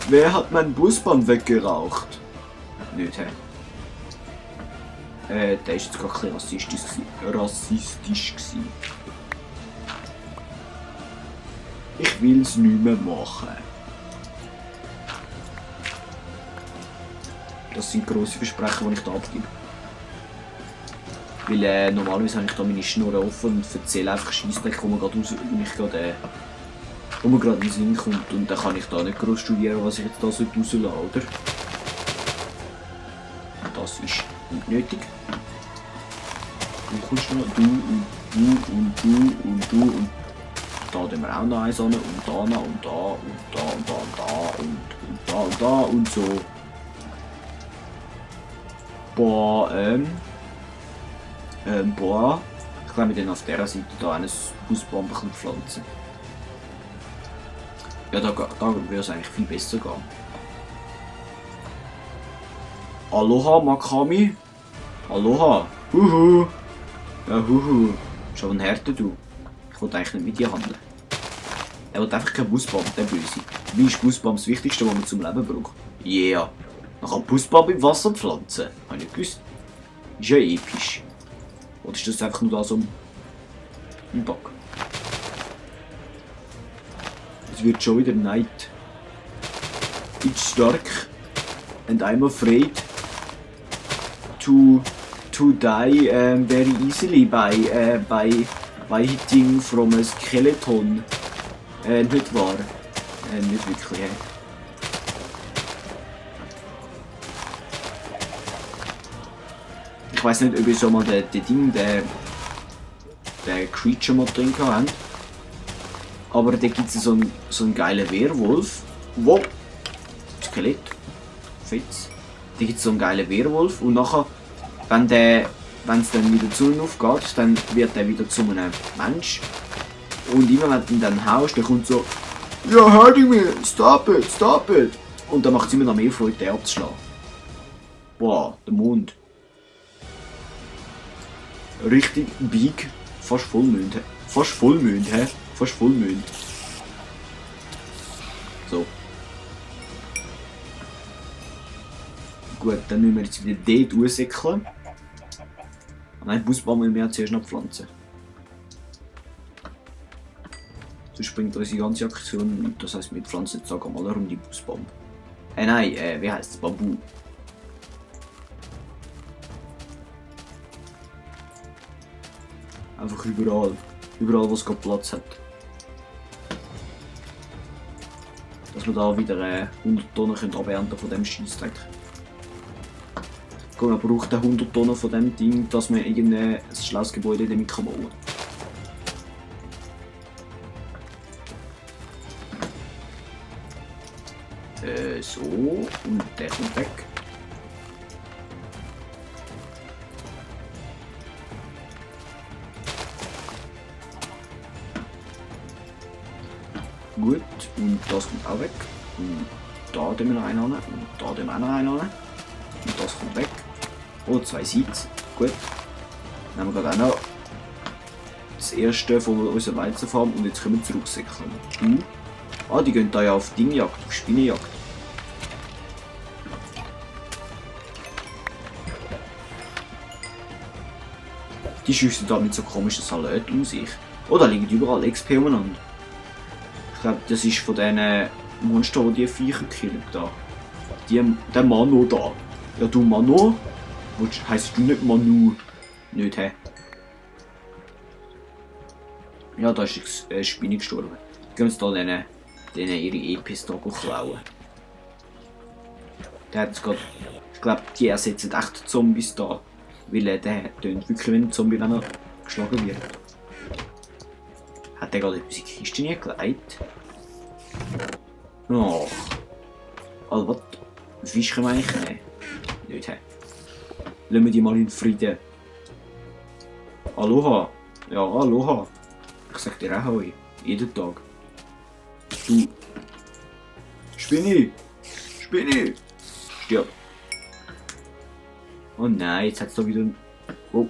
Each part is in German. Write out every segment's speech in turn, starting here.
Wer hat mein Busband weggeraucht? Nicht, hä? Der ist jetzt gerade ein bisschen rassistisch gewesen. Ich will es nicht mehr machen. Das sind grosse Versprechen, die ich da abgebe. Weil normalerweise habe ich da meine Schnur offen und erzähle einfach Scheissdreck, wo mir gerade in den Sinn kommt. Und dann kann ich da nicht groß studieren, was ich jetzt da rauslassen sollte, oder? Das ist nicht nötig. Du kommst noch, du und du und du und du und da tun wir auch noch eins an und da noch und da und da und da und da und da und da und so. Boah, boah. Ich glaube, wir dann auf dieser Seite da ein Busbomben pflanzen. Ja, da würde es eigentlich viel besser gehen. Aloha, Makami. Aloha. Huhu. Ja, huhu. Schon ein Härte, du. Ich wollte eigentlich nicht mit dir handeln. Er will einfach kein Busbomb, der Böse. Wie ist Busbomb das Wichtigste, was man zum Leben braucht? Yeah. Man kann Busbomb im Wasser pflanzen. Habe ich nicht gewusst. Ist ja episch. Oder ist das einfach nur da so ein Bug? Es wird schon wieder Night. It's dark. And I'm afraid to die very easily by hitting from a skeleton. Nicht wahr? Nicht wirklich. Ich weiß nicht, ob ihr schon mal den Creature Mod drin habt. Aber da gibt es so einen geilen Werwolf. Wo? Skelett. Fetz. Da gibt es so einen geilen Werwolf und nachher, wenn es dann wieder zu ihm aufgeht, dann wird er wieder zu einem Mensch. Und immer wenn du ihn dann haust, dann kommt so, ja, hör dich mir, stop it, stop it. Und dann macht es immer noch mehr Freude, den abzuschlagen. Boah, der Mond. Richtig big, fast Vollmond. Fast Vollmond, hä? Fast Vollmond. So. Gut, dann müssen wir jetzt wieder dort raussäckeln. Nein, Busbahn müssen wir zuerst noch pflanzen. Sonst bringt unsere ganze Aktion, das heisst, wir pflanzen jetzt sogar mal eine Runde Busbomb. Nein, wie heisst es? Bambu. Einfach überall. Überall, wo es gerade Platz hat. Dass wir da wieder 100 Tonnen abernten von dem Scheissdreck. Man braucht 100 Tonnen von dem Ding, dass man irgendein schlaues Gebäude damit bauen kann. So, und der kommt weg. Gut, und das kommt auch weg. Und da tun wir noch einen an. Und da tun wir auch noch einen an. Und das kommt weg. Oh, 2 Seeds. Gut. Dann haben wir gerade auch noch das erste von unserer Weizenfarm und jetzt können wir zurücksäckeln. Ah, die gehen da ja auf Dingjagd, auf Spinnenjagd. Die schiessen da mit so komischen Salaten aus sich. Oh, da liegen überall XP umeinander. Ich glaube, das ist von diesen Monstern, die Viecher killen da. Der Mano da. Ja, du Mano? Heisst du nicht Manu? Nicht, hä? Ja, da ist eine Spinne gestorben. Gehen wir da denen ihre EPs da klauen. Der hat jetzt gerade. Ich glaube, die ersetzen echt Zombies da. Weil der tönt wirklich, wenn ein Zombie wenn er geschlagen wird. Hat der gerade etwas in die Kiste nie gelegt? Oh. Also was? Fisch können wir eigentlich nehmen? Nicht, hä? Lassen wir die mal in Frieden. Aloha. Ja, aloha. Ich sag dir auch Hoi. Jeden Tag. Du. Spinni! Spinni! Stirb. Oh nein, jetzt hat es da wieder... Oh.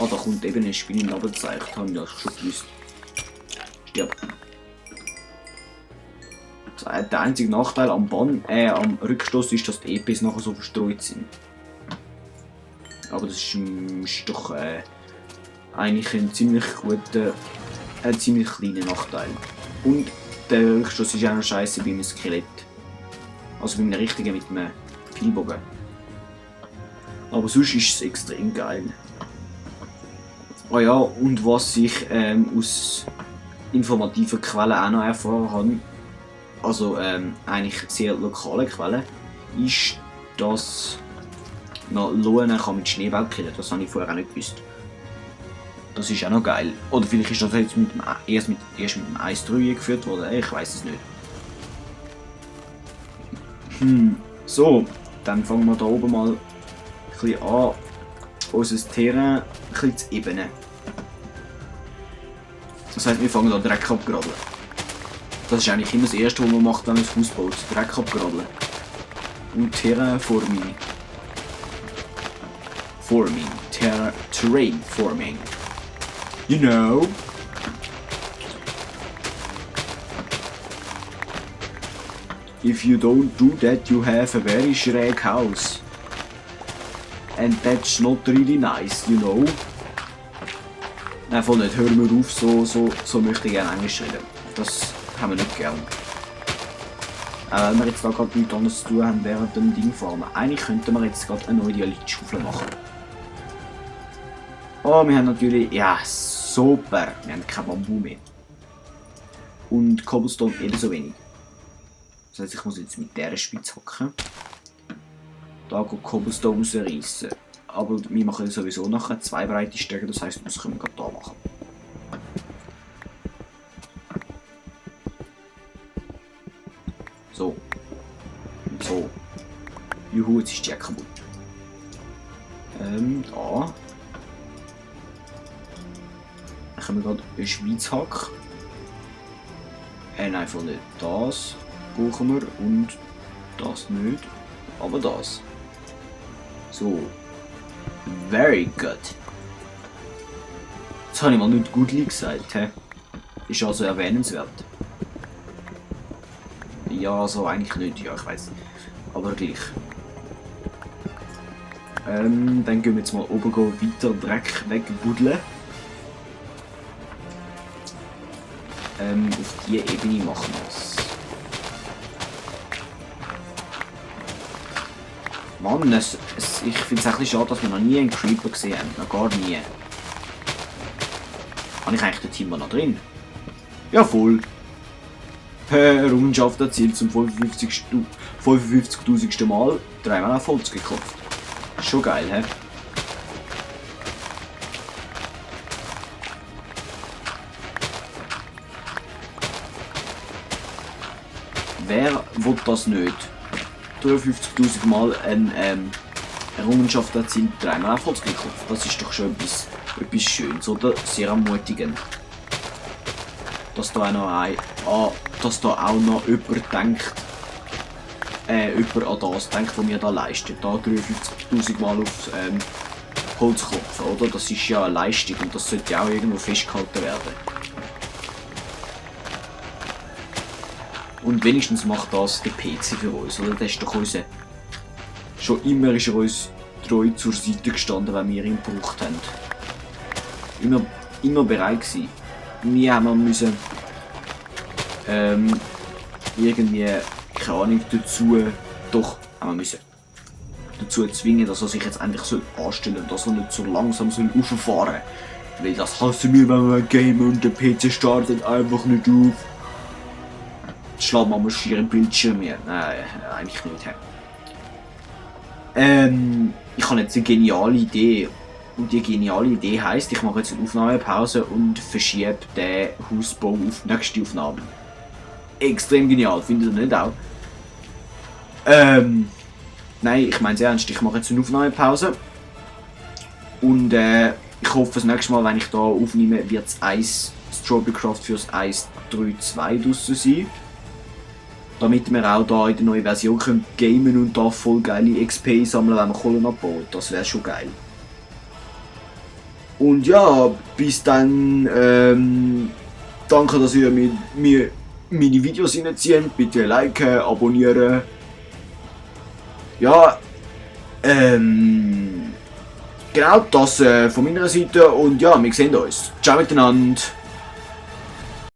Ah, da kommt eben eine Spinne runtergezeigt. Habe ich das schon gewusst. Stirb. Der einzige Nachteil am am Rückstoß ist, dass die EPs nachher so verstreut sind. Aber das ist doch eigentlich ein ziemlich kleiner Nachteil. Und der Rückstoß ist auch noch scheiße bei einem Skelett. Also bei einem richtigen mit einem Pfeilbogen. Aber sonst ist es extrem geil. Oh ja, und was ich aus informativen Quellen auch noch erfahren habe, also eigentlich sehr lokale Quellen, ist, dass man Luen kann mit Schneeball killen. Das habe ich vorher auch nicht gewusst. Das ist auch noch geil. Oder vielleicht ist das jetzt erst mit dem 1.3 geführt worden, ich weiß es nicht. So, dann fangen wir da oben mal ein bisschen an, unser Terrain ein bisschen zu ebnen. Das heisst, wir fangen an Dreck abgradeln. Das ist eigentlich immer das Erste, was man macht, wenn man ein Haus baut. Dreck abgradeln. Und Terrain forming. Terrain forming. You know. If you don't do that, you have a very schräg house. And that's not really nice, you know. Nein, voll nicht. Hör mir auf, so möchte ich gerne Englisch reden. Das haben wir nicht gern. Wenn wir jetzt da gerade nichts anderes zu tun haben während dem Ding farmen. Eigentlich könnten wir jetzt gerade eine neue Dialitschaufel machen. Oh, wir haben natürlich... Ja, super. Wir haben kein Bambu mehr. Und Cobblestone ebenso wenig. Das heisst, ich muss jetzt mit dieser Spitze hocken. Da geht Cobblestone rausreißen. Aber wir machen sowieso nachher 2 breite Stege, das heisst, das können wir gerade da machen. So. Und so. Juhu, jetzt ist die kaputt. Da. Dann können wir gerade einen Schweizhack. Nein, von nicht. Das brauchen wir und das nicht. Aber das. So. Very good. Jetzt habe ich mal nicht gut gesagt, hä? Ist also erwähnenswert. Ja, also eigentlich nicht, ja, ich weiß. Aber gleich. Dann gehen wir jetzt mal oben weiter Dreck wegbuddeln. Auf diese Ebene machen wir es. Mann, ich finde es ein bisschen schade, dass wir noch nie einen Creeper gesehen haben. Noch gar nie. Habe ich eigentlich den Timber noch drin? Ja, voll. Errungenschaft erzielt zum 55.000. Mal. Dreimal auf Holz geklopft. Schon geil, hä? Wer will das nicht? 53.000 Mal eine Errungenschaft erzielt, dreimal auf Holz geklopft. Das ist doch schon etwas Schönes, oder? Sehr ermutigend. Dass da auch noch jemand denkt, jemand an das denkt, was mir da leistet. Da 53.000 Mal auf Holz klopfen, oder? Das ist ja eine Leistung und das sollte auch irgendwo festgehalten werden. Und wenigstens macht das der PC für uns, oder? Das ist doch schon immer ist er uns treu zur Seite gestanden, wenn wir ihn gebraucht haben. Immer bereit gewesen. Nie haben wir müssen irgendwie, keine Ahnung, dazu zwingen, dass er sich jetzt endlich anstellen soll, dass er nicht so langsam rauffahren soll. Weil das hassen wir, wenn wir gamen und der PC startet einfach nicht auf. Schlag mal marschieren Bildschirm mehr. Nein, eigentlich nicht. Ich habe jetzt eine geniale Idee. Und die geniale Idee heisst, ich mache jetzt eine Aufnahmepause und verschiebe den Hausbau auf die nächste Aufnahme. Extrem genial, findet ihr nicht auch? Nein, ich meine es ernst, ich mache jetzt eine Aufnahmepause. Und ich hoffe, das nächste Mal, wenn ich da aufnehme, wird das Strawberrycraft fürs 1.3.2 draussen sein. Damit wir auch da in der neuen Version können gamen und da voll geile XP sammeln, wenn wir Kohlen abbauen. Das wäre schon geil. Und ja, bis dann, danke, dass ihr meine Videos reinziehen. Bitte liken, abonnieren. Ja, genau das von meiner Seite und ja, wir sehen uns. Ciao miteinander.